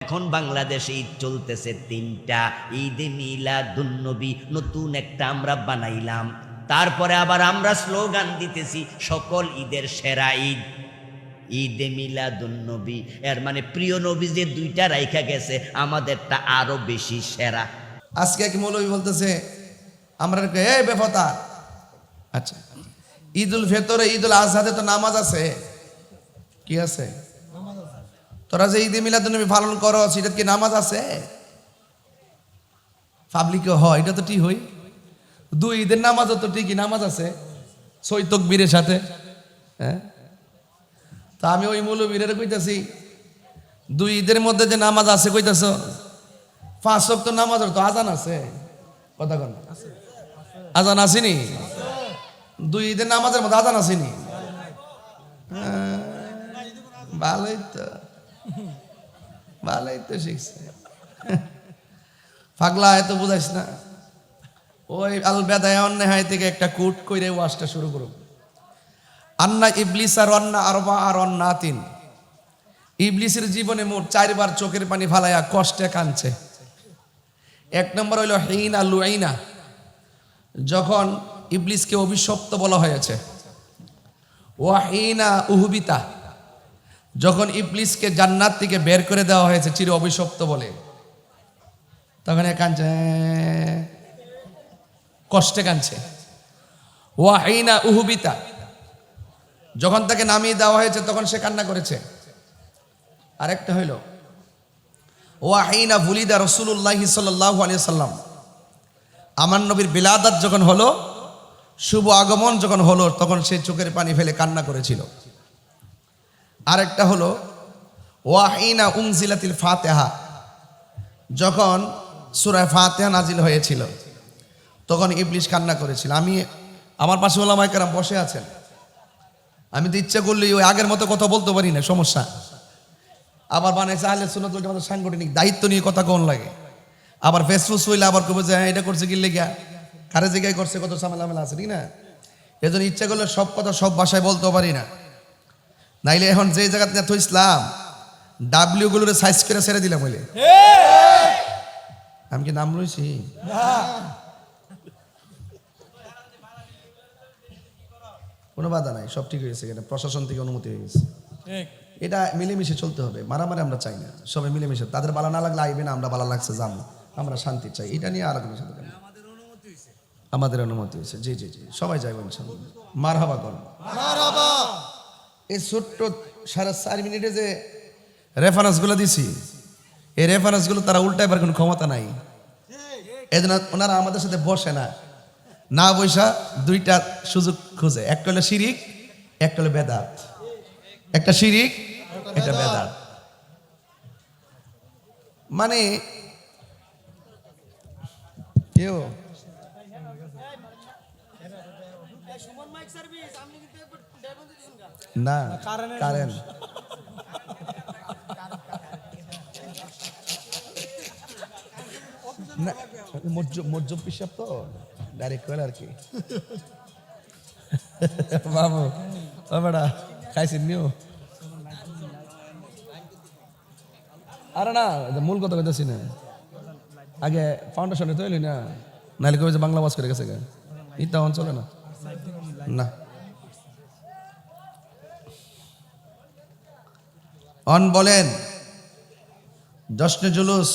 এখন বাংলাদেশে ঈদ চলতেছে তিনটা, ঈদে মিলাদুন্নবী নতুন একটা আমরা বানাইলাম। তারপরে আবার আমরা স্লোগান দিতেছি সকল ঈদের সেরা ঈদ ঈদে মিলাদুন্নবী। এর মানে প্রিয় নবী যে দুইটা রাইখা গেছে আমাদেরটা আরো বেশি সেরা। আজকে এক মৌলবী বলতেছে আমরা এই বেফতা, আচ্ছা ঈদুল ফিতরে ঈদুল আজহাতে তো নামাজ আছে, কি আছে? তোরা যে ঈদে মিলাদুন্নবী পালন করো সেটা কি নামাজ আছে? পাবলিকে হয় এটা তো ঠিক হই, দুই ঈদের নামাজও তো ঠিকই নামাজ আছে ছয় তাকবীরের সাথে। হ্যাঁ, তা আমি ওই মৌলবীরা কইতাছি দুই ঈদের মধ্যে যে নামাজ আছে কইতাছ, পাঁচ ওয়াক্ত নামাজের তো আজান আছে, কথা কোন আজান আসেনি? দুই ঈদের নামাজের মধ্যে আজান আসেনি? ভালোই তো, ভালোই তো শিখছে। পাগলা এত বুঝাইস না। ওই আল বেদায় অন্যায় থেকে একটা কুট কইরে ওয়াজটা শুরু করুক। আন্না ইবলিস আর অন্না আরবা আর অন্না তিন। ইবলিসের জীবনে মোট 4 বার চোখের পানি ফালাইয়া কষ্টে কাঁদছে। এক নম্বর হইল হিনা লুইনা, যখন ইবলিসকে অভিশপ্ত বলা হয়েছে। ওয়াহিনা উহবিতা, যখন ইবলিসকে জান্নাত থেকে বের করে দেওয়া হয়েছে চির অভিশপ্ত বলে, তখন কাঁদছে, কষ্টে কাঁদছে। ওয়াহিনা উহবিতা, যখন তাকে নামিয়ে দেওয়া হয়েছে তখন সে কান্না করেছে। আরেকটা হইল ওয়াহিনা বুলিদা রাসূলুল্লাহি সাল্লাল্লাহু আলাইহি সাল্লাম, আমার নবীর বিলাদাত যখন হলো, শুভ আগমন যখন হলো, তখন সে চোখের পানি ফেলে কান্না করেছিল। আরেকটা হলো ওয়াহিনা উনজিলাতিল ফাতিহা, যখন সূরা ফাতিহা নাজিল হয়েছিল তখন ইবলিস কান্না করেছিল। আমি আমার পাশে ওলামায়ে কেরাম বসে আছেন, আমি তো ইচ্ছা করলে ওই আগের মতো কথা বলতে পারি না, সমস্যা। আবার বানাইছে আহলে সুন্নাত ওয়াল জামাতের সাংগঠনিক দায়িত্ব নিয়ে কথা কোন লাগে, আবার ফেসবুক হইলে আবার কবে যে এটা করছে কি লেগা, কারে জায়গায় করছে, কত ঝামেলা আছে, ঠিক না? এজন্য ইচ্ছা করলে সব কথা সব ভাষায় বলতে পারি না। নাইলে এখন যে জায়গাতে এত ইসলাম ডাব্লিউ গুলোরে সাইজ করে ছেড়ে দিলাম বলে, আমি কি নাম রয়েছি? কোনো বাধা নাই, সব ঠিক হয়েছে, এটা প্রশাসন থেকে অনুমতি হয়ে গেছে। এটা মিলেমিশে চলতে হবে, মারামারি আমরা চাই না, সবাই মিলেমিশে। তাদের ভালো না লাগলে আইবে না, আমরা ভালো লাগছে যাবো, আমরা শান্তি চাই, এটা নিয়ে আর কোনো সাথে আমাদের অনুমতি হয়েছে। জি জি জি, সবাই যাইব ইনশাআল্লাহ। মারহাবা কর, মারহাবা। এই ছোট্ট 4.5 মিনিটে যে রেফারেন্সগুলো দিছি, এই রেফারেন্সগুলো তারা উল্টাইবার কোনো ক্ষমতা নাই। এজন্য ওনারা আমাদের সাথে বসে না, না বৈশা দুইটা সুযোগ খুঁজে, একটা হলো শিরিক, একটা হলো বেদাত। একটা শিরিক, একটা বেদাত। মানে কেউ না কারেন্ট না, মজ্জব পিসাব তো ডাইরেক্ট করে আর কি। বাবু ও বেটা খাইছেন নিও? আরে না, মূল কথা কইতেছি না, আগে ফাউন্ডেশনে তো এলি না, নাহলে কই যে বাংলা বাস করে গেছে, ইটা অঞ্চলে না না। অন বলেন জশ্নে জুলুস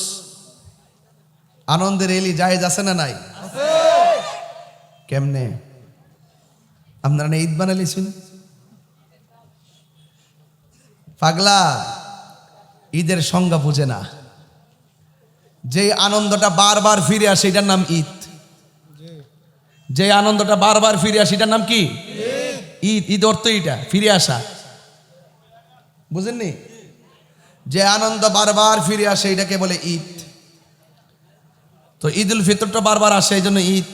আনন্দের এলি জায়েজ আছে না নাই? কেমনে আপনারা ঈদ বানাইছেন? পাগলা ঈদের সংজ্ঞা বুঝে না। যে আনন্দটা বারবার ফিরে আসে এটার নাম ঈদ। যে আনন্দটা বারবার ফিরে আসে এটার নাম কি? ঈদ। ঈদ অর্থ এটা ফিরে আসা, বুঝেননি? যে আনন্দ বারবার ফিরে আসে এটাকে বলে ঈদ। তো ঈদুল ফিতরটা বারবার আসে এই জন্য ঈদ,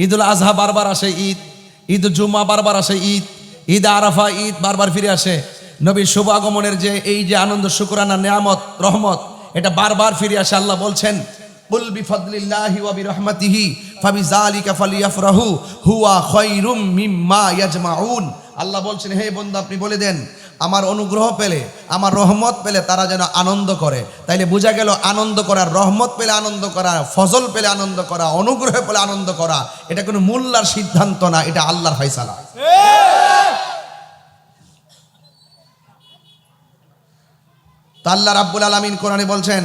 ঈদুল আজহা বারবার আসে ঈদ, ঈদ জুমা বারবার আসে ঈদ, ঈদ আরাফা ঈদ বারবার ফিরে আসে। নবীর শুভ আগমনের যে এই যে আনন্দ, শুকরানা, নিয়ামত, রহমত, এটা বারবার ফিরে আসে। আল্লাহ বলছেন কুল বিফাদলিল্লাহি ওয়া বিরহমাতিহি ফাবিযালিকা ফালিয়াফরাহু হুয়া খায়রুম মিম্মা ইয়াজমাউন। আল্লাহ বলছেন হে বন্ধু আপনি বলে দেন আমার অনুগ্রহ পেলে, আমার রহমত পেলে তারা যেন আনন্দ করে। তাইলে বোঝা গেল আনন্দ করা, রহমত পেলে আনন্দ করা, ফজল পেলে আনন্দ করা, অনুগ্রহ পেলে আনন্দ করা, এটা কোনো মোল্লার সিদ্ধান্ত না, এটা আল্লাহর ফয়সালা। তো আল্লাহ রাব্বুল আলামিন কোরআনে বলছেন